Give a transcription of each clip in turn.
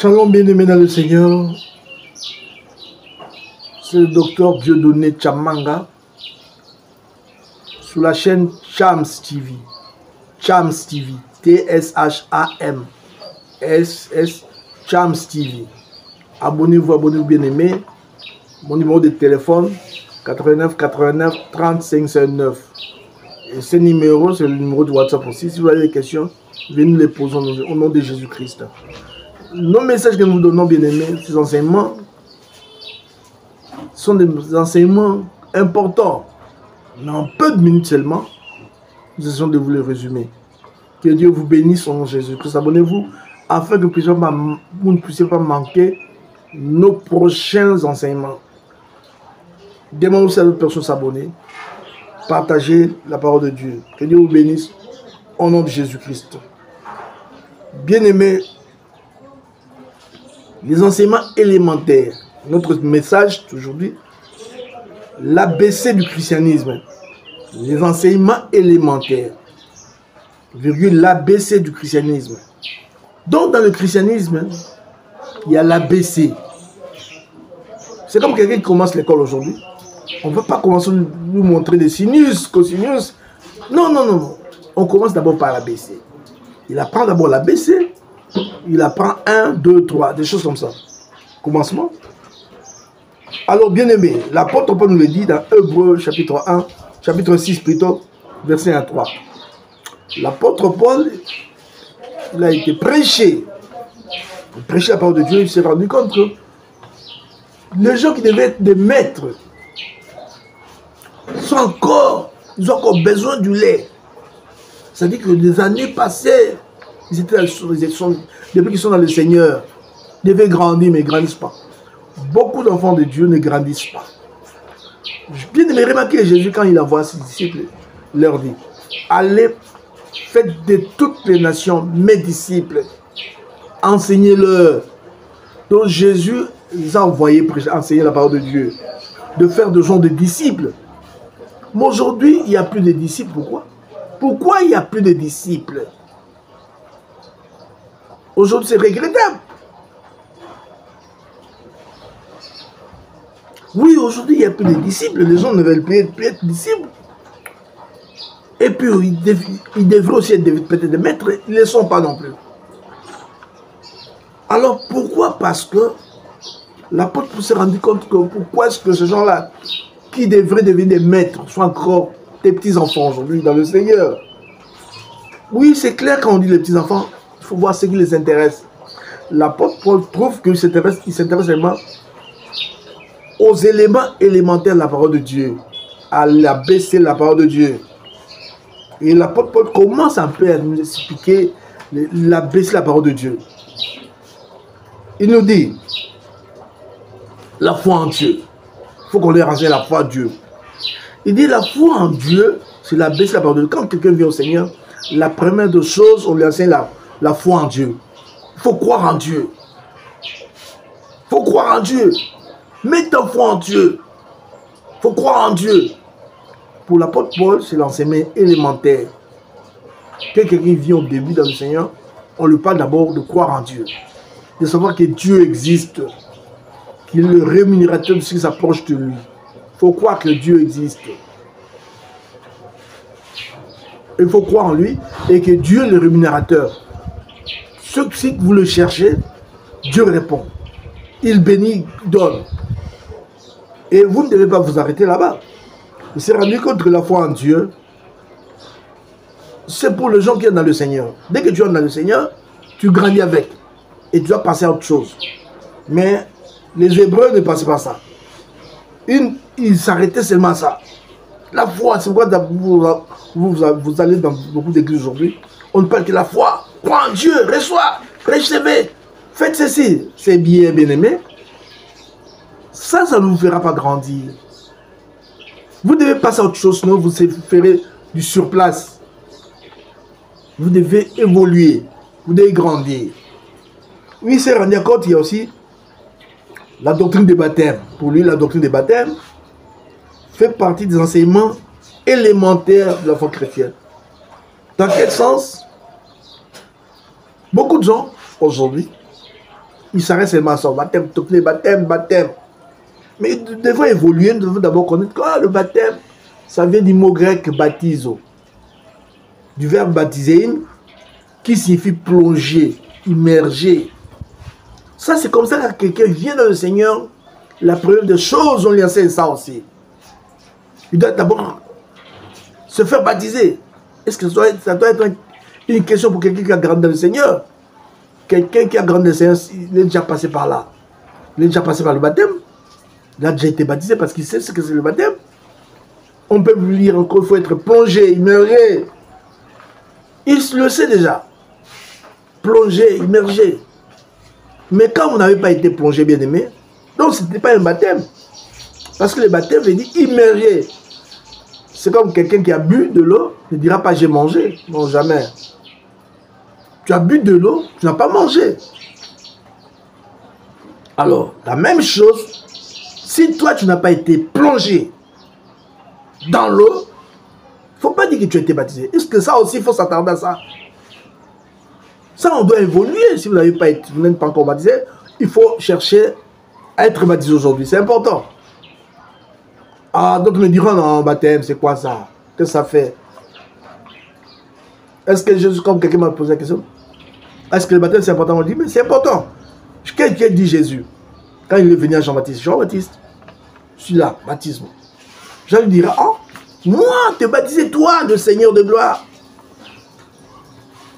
Shalom, bien-aimé dans le Seigneur. C'est le docteur Dieudonné Tchamanga sur la chaîne Chams TV. Chams TV. T-S-H-A-M. S-S. Chams TV. Abonnez-vous, bien-aimé. Mon numéro de téléphone 89 89 35 59. Et ce numéro, c'est le numéro de WhatsApp aussi. Si vous avez des questions, venez nous les poser au nom de Jésus-Christ. Nos messages que nous donnons, bien-aimés, ces enseignements sont des enseignements importants. Mais en peu de minutes seulement, nous essayons de vous les résumer. Que Dieu vous bénisse au nom de Jésus-Christ. Abonnez-vous afin que vous ne puissiez pas manquer nos prochains enseignements. Demandez aussi à d'autres personnes de s'abonner. Partagez la parole de Dieu. Que Dieu vous bénisse au nom de Jésus-Christ. Bien-aimés, les enseignements élémentaires. Notre message aujourd'hui, l'ABC du christianisme. Les enseignements élémentaires. L'ABC du christianisme. Donc dans le christianisme, il y a l'ABC. C'est comme quelqu'un qui commence l'école aujourd'hui. On ne va pas commencer à nous montrer des sinus, cosinus. Non. On commence d'abord par l'ABC. Il apprend d'abord l'ABC. Il apprend 1, 2, 3, des choses comme ça. Commencement. Alors, bien aimé, l'apôtre Paul nous le dit dans Hébreux chapitre 1, chapitre 6 plutôt, verset 1 à 3. L'apôtre Paul, il a été prêché. Il prêchait la parole de Dieu, il s'est rendu compte que les gens qui devaient être des maîtres ils ont encore besoin du lait. C'est-à-dire que des années passées, depuis qu'ils sont dans le Seigneur, ils devaient grandir, mais ils ne grandissent pas. Beaucoup d'enfants de Dieu ne grandissent pas. Bien aimé, remarquez Jésus quand il envoie ses disciples, il leur dit, allez, faites de toutes les nations mes disciples, enseignez-leur. Donc Jésus les a envoyés pour enseigner la parole de Dieu, de faire de gens des disciples. Mais aujourd'hui, il n'y a plus de disciples. Pourquoi? Pourquoi il n'y a plus de disciples? Aujourd'hui, c'est regrettable. Oui, aujourd'hui, il n'y a plus de disciples. Les gens ne veulent plus être disciples. Et puis, ils devraient aussi être peut-être des maîtres. Ils ne le sont pas non plus. Alors, pourquoi? Parce que l'apôtre s'est rendu compte que pourquoi est-ce que ces gens-là qui devraient devenir des maîtres sont encore des petits-enfants aujourd'hui dans le Seigneur. Oui, c'est clair quand on dit les petits-enfants, il faut voir ce qui les intéresse. L'apôtre Paul trouve qu'il s'intéresse seulement aux éléments élémentaires de la parole de Dieu, à l'ABC de la parole de Dieu. Et l'apôtre Paul commence un peu à nous expliquer l'ABC de la parole de Dieu. Il nous dit, la foi en Dieu. Il faut qu'on leur enseigne la foi en Dieu. Il dit la foi en Dieu, c'est la baisse de la parole de Dieu. Quand quelqu'un vient au Seigneur, la première des choses, on lui enseigne la foi en Dieu. Il faut croire en Dieu. Il faut croire en Dieu. Mets ta foi en Dieu. Il faut croire en Dieu. Pour l'apôtre Paul, c'est l'enseignement élémentaire. Quelqu'un qui vient au début dans le Seigneur, on lui parle d'abord de croire en Dieu. De savoir que Dieu existe. Qu'il est le rémunérateur de ceux qui s'approchent de lui. Il faut croire que Dieu existe. Il faut croire en lui et que Dieu est le rémunérateur. Ceux qui vous le cherchez, Dieu répond. Il bénit, donne. Et vous ne devez pas vous arrêter là-bas. Il s'est rendu compte que la foi en Dieu, c'est pour les gens qui sont dans le Seigneur. Dès que tu es dans le Seigneur, tu grandis avec. Et tu dois passer à autre chose. Mais les Hébreux ne passaient pas ça. Ils s'arrêtaient seulement à ça. La foi, c'est pourquoi vous allez dans beaucoup d'églises aujourd'hui. On ne parle que la foi. Crois en Dieu, reçois, recevez, faites ceci. C'est bien, bien aimé. Ça ne vous fera pas grandir. Vous devez passer à autre chose, sinon vous ferez du surplace. Vous devez évoluer. Vous devez grandir. Oui, c'est rendu compte, il y a aussi la doctrine des baptêmes. Pour lui, la doctrine des baptêmes fait partie des enseignements élémentaires de la foi chrétienne. Dans quel sens? Beaucoup de gens, aujourd'hui, il s'arrête seulement à son baptême, baptême, baptême. Mais nous devons évoluer, nous devons d'abord connaître que le baptême, ça vient du mot grec baptizo, du verbe baptiser, qui signifie plonger, immerger. Ça, c'est comme ça que quelqu'un vient dans le Seigneur, la première des choses, on lui enseigne ça aussi. Il doit d'abord se faire baptiser. Est-ce que ça doit être une question pour quelqu'un qui a grandi dans le Seigneur? Quelqu'un qui a grandi dans le Seigneur, il est déjà passé par là. Il est déjà passé par le baptême. Il a déjà été baptisé parce qu'il sait ce que c'est le baptême. On peut lui dire encore, il faut être plongé, immergé. Il le sait déjà. Plongé, immergé. Mais quand vous n'avez pas été plongé, bien aimé, donc ce n'était pas un baptême. Parce que le baptême veut dire immergé. C'est comme quelqu'un qui a bu de l'eau, ne dira pas j'ai mangé. Non, jamais. Tu as bu de l'eau, tu n'as pas mangé. Alors, la même chose, si toi tu n'as pas été plongé dans l'eau, il ne faut pas dire que tu as été baptisé. Est-ce que ça aussi, il faut s'attarder à ça? Ça, on doit évoluer. Si vous n'avez pas été, vous n'êtes pas encore baptisé, il faut chercher à être baptisé aujourd'hui. C'est important. Ah, d'autres me diront, non, baptême, c'est quoi ça? Qu'est-ce que ça fait? Est-ce que Jésus, comme quelqu'un m'a posé la question, est-ce que le baptême c'est important? On dit, mais c'est important. Qu'est-ce qu'il dit Jésus? Quand il est venu à Jean-Baptiste, Jean-Baptiste, je suis là, baptisme. Jean lui dira, oh, moi, te baptiser, toi, le Seigneur de gloire.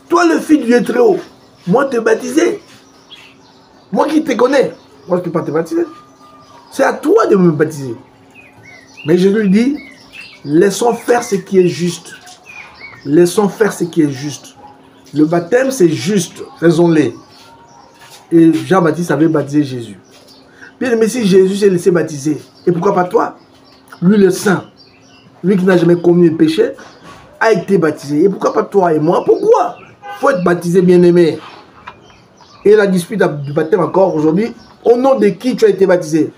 Toi, le Fils du Dieu très haut. Moi, te baptiser. Moi qui te connais. Moi, je ne peux pas te baptiser. C'est à toi de me baptiser. Mais Jésus lui dit, laissons faire ce qui est juste. Laissons faire ce qui est juste. Le baptême, c'est juste. Faisons-le. Et Jean-Baptiste avait baptisé Jésus. Bien, mais si Jésus s'est laissé baptiser, et pourquoi pas toi? Lui, le saint, lui qui n'a jamais commis le péché, a été baptisé. Et pourquoi pas toi et moi? Pourquoi? Il faut être baptisé, bien-aimé. Et la dispute du baptême encore aujourd'hui, au nom de qui tu as été baptisé?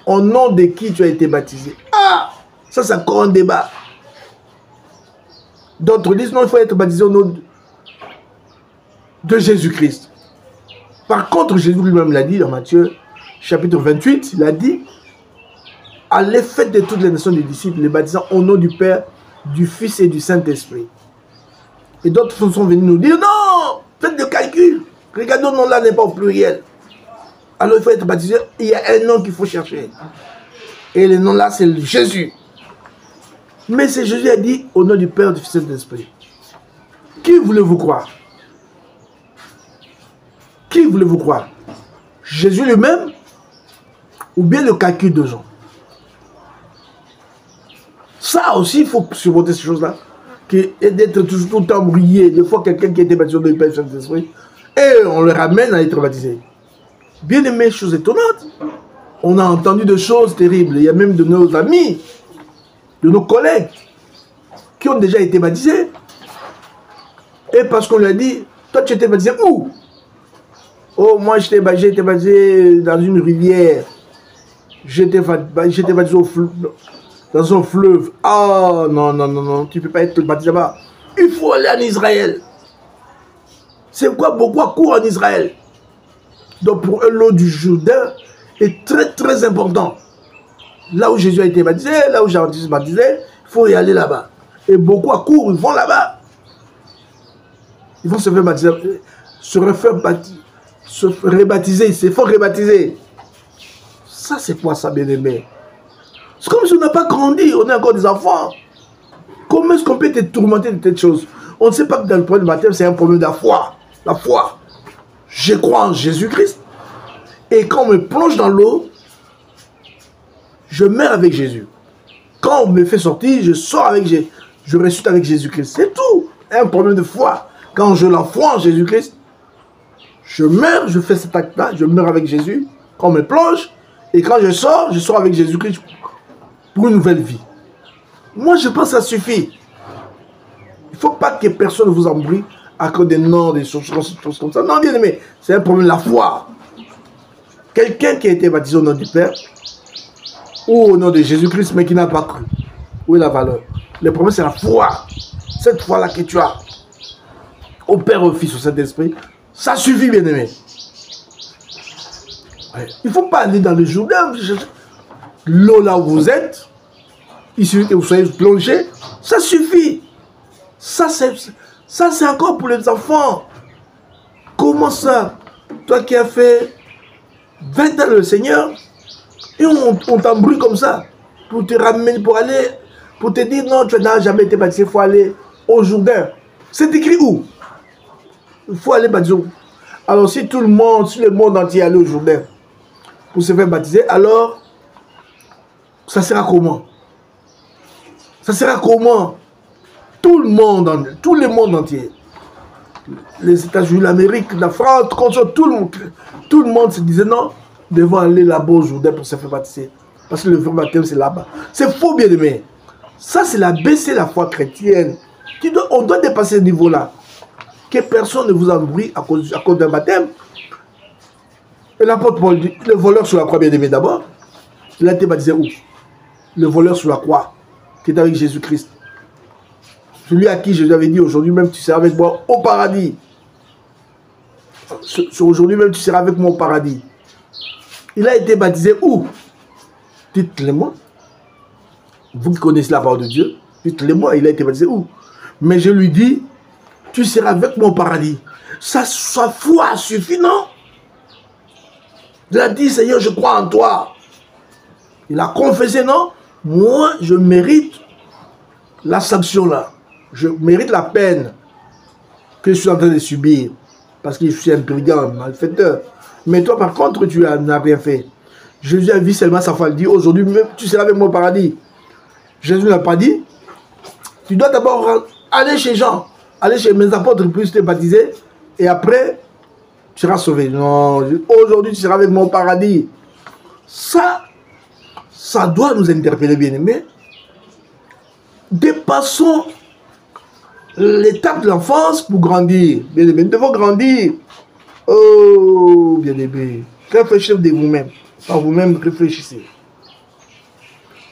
Au nom de qui tu as été baptisé? Ah! Ça, c'est encore un débat. D'autres disent non, il faut être baptisé au nom de Jésus-Christ. Par contre, Jésus lui-même l'a dit dans Matthieu chapitre 28, il a dit, allez faites de toutes les nations des disciples, les baptisant au nom du Père, du Fils et du Saint-Esprit. Et d'autres sont venus nous dire, non, faites le calcul. Regardons, non, là n'est pas au pluriel. Alors il faut être baptisé, il y a un nom qu'il faut chercher. Et le nom là, c'est Jésus. Mais c'est Jésus qui a dit, au nom du Père, du Fils et de l'Esprit. Qui voulez-vous croire? Qui voulez-vous croire? Jésus lui-même ou bien le calcul de Jean? Ça aussi, il faut surmonter ces choses-là. D'être toujours tout le temps brouillé. Des fois, quelqu'un qui a été baptisé au nom du Père, du Fils et de l'Esprit, et on le ramène à être baptisé. Bien aimé, chose étonnante. On a entendu de choses terribles. Il y a même de nos amis, de nos collègues, qui ont déjà été baptisés. Et parce qu'on lui a dit, toi tu étais baptisé où? Oh, moi j'étais baptisé dans une rivière. J'étais baptisé dans un fleuve. Oh non, non, non, non, tu ne peux pas être baptisé là-bas. Il faut aller en Israël. C'est quoi beaucoup court en Israël? Donc pour eux, l'eau du Jourdain est très très important. Là où Jésus a été baptisé, là où Jean-Baptiste baptisé, il faut y aller là-bas. Et beaucoup à court, ils vont là-bas. Ils vont se faire baptiser, se rebaptiser, ils se font rebaptiser. Ça, c'est quoi ça, bien-aimé? C'est comme si on n'a pas grandi, on est encore des enfants. Comment est-ce qu'on peut être tourmenté de telles choses? On ne sait pas que dans le problème du baptême, c'est un problème de la foi. La foi. Je crois en Jésus-Christ. Et quand on me plonge dans l'eau, je meurs avec Jésus. Quand on me fait sortir, je sors avec Jésus. Je ressuscite avec Jésus-Christ. C'est tout. Un problème de foi. Quand je la foi en Jésus-Christ, je meurs, je fais cet acte-là, je meurs avec Jésus. Quand on me plonge, et quand je sors avec Jésus-Christ pour une nouvelle vie. Moi, je pense que ça suffit. Il ne faut pas que personne vous embrouille à cause des noms, des choses comme ça. Non, bien aimé, c'est un problème de la foi. Quelqu'un qui a été baptisé au nom du Père ou au nom de Jésus-Christ, mais qui n'a pas cru. Où est la valeur? Le problème, c'est la foi. Cette foi-là que tu as au Père, au Fils, au Saint-Esprit, ça suffit, bien aimé. Ouais. Il ne faut pas aller dans le Jourdain. L'eau là où vous êtes, il suffit que vous soyez plongé, ça suffit. Ça, c'est encore pour les enfants. Comment ça? Toi qui as fait 20 ans le Seigneur, et on t'embrouille comme ça, pour te ramener, pour te dire non, tu n'as jamais été baptisé, il faut aller au Jourdain. C'est écrit où? Il faut aller baptiser. Alors si tout le monde, si le monde entier allait au Jourdain pour se faire baptiser, alors ça sera comment? Ça sera comment? Tout le monde entier, les États-Unis, l'Amérique, la France, tout le monde se disait non, nous devons aller là-bas au Jourdain pour se faire baptiser. Parce que le vrai baptême, c'est là-bas. C'est faux, bien aimé. Ça, c'est baisser la foi chrétienne. On doit dépasser ce niveau-là. Que personne ne vous embrouille à cause d'un baptême. Et l'apôtre Paul dit, le voleur sur la croix, bien aimé, d'abord, il a été baptisé où? Le voleur sur la croix, qui est avec Jésus-Christ. Celui à qui Jésus avait dit, aujourd'hui même tu seras avec moi au paradis. Aujourd'hui même tu seras avec moi au paradis. Il a été baptisé où? Dites-le-moi. Vous qui connaissez la parole de Dieu, dites-le-moi, il a été baptisé où? Mais je lui dis, tu seras avec moi au paradis. Sa foi suffit, non? Il a dit, Seigneur, je crois en toi. Il a confessé, non? Moi, je mérite la sanction là. Je mérite la peine que je suis en train de subir. Parce que je suis un brigand, malfaiteur. Mais toi, par contre, tu n'as rien fait. Jésus a vu seulement sa foi. Il dit, aujourd'hui même, tu seras avec moi au paradis. Jésus n'a pas dit, tu dois d'abord aller chez Jean, aller chez mes apôtres, puis te baptiser, et après, tu seras sauvé. Non, aujourd'hui, tu seras avec moi au paradis. Ça doit nous interpeller, bien aimés. Dépassons l'étape de l'enfance pour grandir. Bien aimé, nous devons grandir. Oh, bien aimé, réfléchissez de vous-même. Par vous-même, réfléchissez.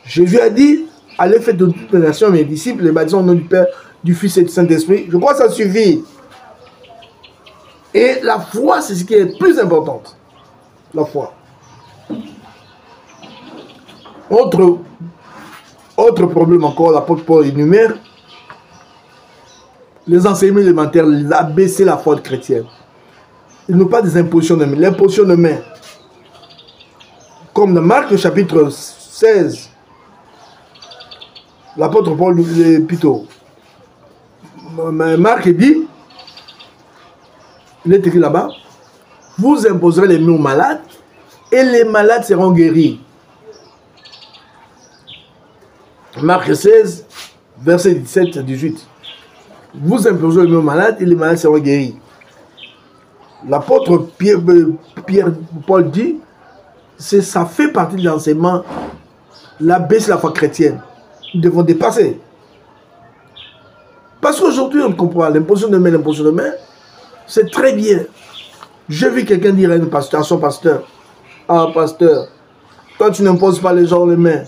Jésus a dit, allez faire de toutes les nations mes disciples, les baptisons au nom du Père, du Fils et du Saint-Esprit. Je crois que ça suffit. Et la foi, c'est ce qui est le plus important. La foi. Autre problème encore, l'apôtre Paul énumère, les enseignements élémentaires, il a baissé la foi chrétienne. Il nous parle des impositions de main. L'imposition de main, comme dans Marc chapitre 16, l'apôtre Paul, plutôt, Marc dit, il est écrit là-bas, vous imposerez les mains aux malades et les malades seront guéris. Marc 16, verset 17 à 18. Vous imposerez les mains aux malades et les malades seront guéris. L'apôtre Paul dit, ça fait partie de l'enseignement, la baisse de la foi chrétienne. Nous devons dépasser. Parce qu'aujourd'hui, on comprend l'imposition de main, c'est très bien. J'ai vu quelqu'un dire à son pasteur, ah pasteur, toi tu n'imposes pas les gens les mains.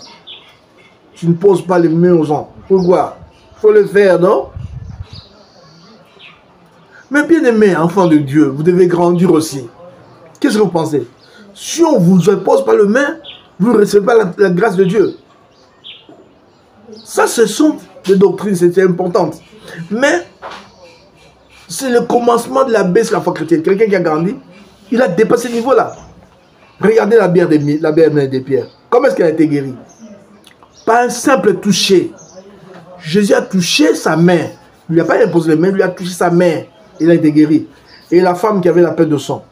Tu ne poses pas les mains aux gens. Pourquoi? Il faut le faire, non? Mais bien aimé, enfant de Dieu, vous devez grandir aussi. Qu'est-ce que vous pensez? Si on ne vous impose pas les mains, vous ne recevez pas la grâce de Dieu. Ça, ce sont des doctrines, c'est important. Mais c'est le commencement de la baisse de la foi chrétienne. Quelqu'un qui a grandi, il a dépassé ce niveau-là. Regardez la bière des pierres. Comment est-ce qu'elle a été guérie? Pas un simple toucher. Jésus a touché sa main. Il lui a pas imposé les mains, il lui a touché sa main. Il a été guéri. Et la femme qui avait la perte de sang,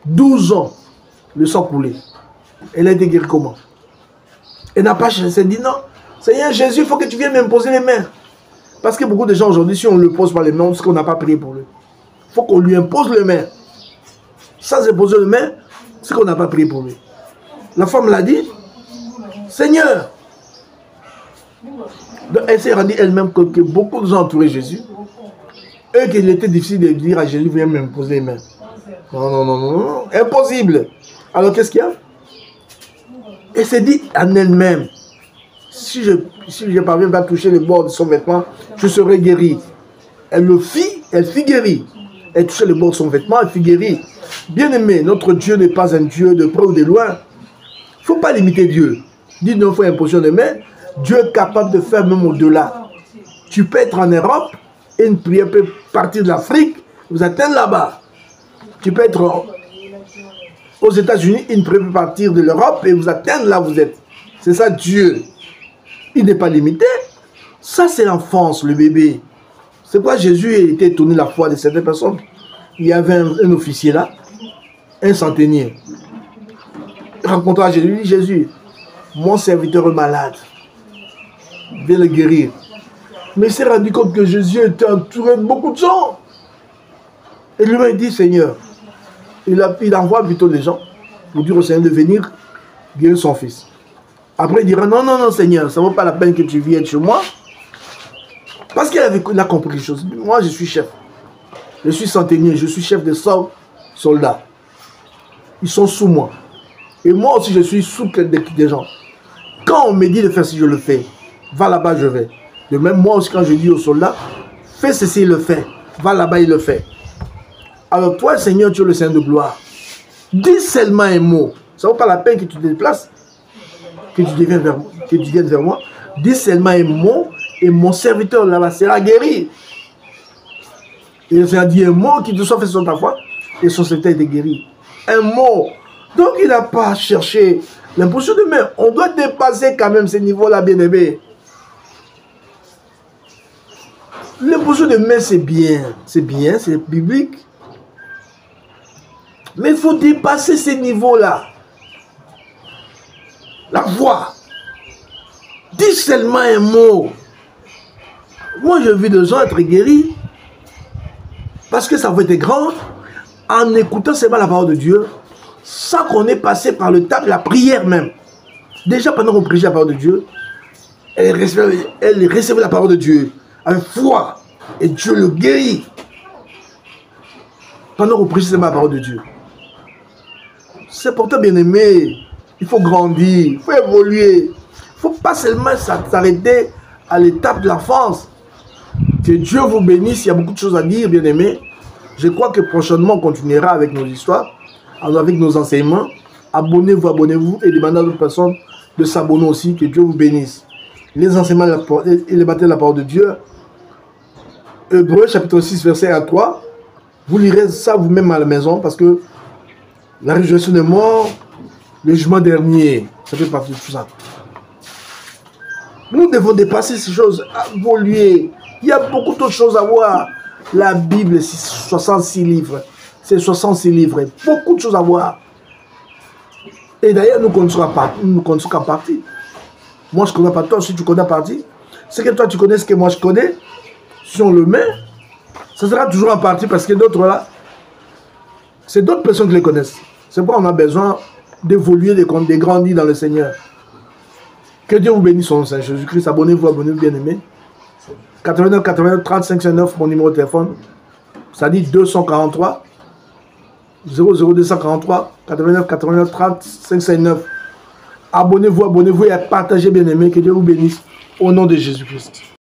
12 ans, le sang coulait. Elle a été guérie comment? Elle n'a pas cherché, elle dit non, Seigneur Jésus, il faut que tu viennes m'imposer les mains. Parce que beaucoup de gens aujourd'hui, si on ne le pose pas les mains, c'est qu'on n'a pas prié pour lui. Il faut qu'on lui impose les mains. Sans imposer les mains, c'est qu'on n'a pas prié pour lui. La femme l'a dit, Seigneur. Donc elle s'est rendue elle-même que beaucoup de gens entouraient Jésus. Et qu'il était difficile de dire à Jésus, viens m'imposer les mains. Non, non, non, non, non, impossible. Alors qu'est-ce qu'il y a? Elle s'est dit en elle-même, si je parviens à toucher le bord de son vêtement, je serai guéri. Elle le fit, elle fut guérie. elle touchait le bord de son vêtement, elle fut guérie. Bien-aimé, notre Dieu n'est pas un Dieu de près ou de loin. Il ne faut pas limiter Dieu. Dis-nous, il faut imposition de main. Dieu est capable de faire même au-delà. Tu peux être en Europe et une prière peut partir de l'Afrique, vous atteindre là-bas. Tu peux être aux États-Unis, une prière peut partir de l'Europe et vous atteindre là où vous êtes. C'est ça Dieu. Il n'est pas limité. Ça, c'est l'enfance, le bébé. C'est pourquoi Jésus était étonné la foi de certaines personnes. Il y avait un officier là, un centenier. Il rencontra Jésus, il dit, Jésus, mon serviteur est malade. Viens le guérir. Mais il s'est rendu compte que Jésus était entouré de beaucoup de gens. Et lui-même dit, Seigneur, il envoie plutôt les gens pour dire au Seigneur de venir guérir son fils. Après, il dira, non, non, non, Seigneur, ça ne vaut pas la peine que tu viennes chez moi. Parce qu'il a compris quelque chose. Moi, je suis chef. Je suis centenier, je suis chef de 100 soldats. Ils sont sous moi. Et moi aussi, je suis sous des gens. Quand on me dit de faire ci, je le fais. Va là-bas, je vais. De même, moi aussi, quand je dis aux soldats, fais ceci, il le fait. Va là-bas, il le fait. Alors toi, Seigneur, tu es le Seigneur de gloire. Dis seulement un mot. Ça ne vaut pas la peine que tu te déplaces, que tu viennes vers moi. Dis seulement un mot et mon serviteur là-bas sera guéri. Et le Seigneur dit un mot qui te soit fait sur ta foi et son serviteur est guéri. Un mot. Donc il n'a pas cherché l'imposition de main. On doit dépasser quand même ce niveau-là, bien-aimé. L'imposition de main, c'est bien, c'est biblique. Mais il faut dépasser ces niveaux-là. La voix. Dis seulement un mot. Moi, j'ai vu des gens être guéris parce que ça va être grand en écoutant seulement la parole de Dieu sans qu'on ait passé par le tas de la prière même. Déjà, pendant qu'on prêchait la parole de Dieu, elle recevait la parole de Dieu avec foi et Dieu le guérit. Pendant qu'on prêchait seulement la parole de Dieu. C'est pourtant bien aimé. Il faut grandir, il faut évoluer. Il ne faut pas seulement s'arrêter à l'étape de l'enfance. Que Dieu vous bénisse, il y a beaucoup de choses à dire, bien aimé. Je crois que prochainement, on continuera avec nos histoires, avec nos enseignements. Abonnez-vous et demandez à d'autres personnes de s'abonner aussi. Que Dieu vous bénisse. Les enseignements et les baptêmes de la parole de Dieu. Hébreux chapitre 6, verset 1 à 3. Vous lirez ça vous-même à la maison parce que la résurrection des morts, le jugement dernier, ça fait partie de tout ça. Nous devons dépasser ces choses, évoluer. Il y a beaucoup d'autres choses à voir. La Bible, c'est 66 livres. C'est 66 livres. Beaucoup de choses à voir. Et d'ailleurs, nous connaissons qu'en partie. Moi, je ne connais pas toi. Si tu connais en partie, c'est que toi, tu connais ce que moi, je connais. Si on le met, ça sera toujours en partie parce que d'autres là, c'est d'autres personnes qui les connaissent. C'est pourquoi on a besoin d'évoluer, de grandir dans le Seigneur. Que Dieu vous bénisse son Seigneur Jésus-Christ. Abonnez-vous, bien aimés. 89 89 35 59, mon numéro de téléphone. Ça dit 243 00243 89 89 35 59. Abonnez-vous et partagez, bien aimés. Que Dieu vous bénisse au nom de Jésus-Christ.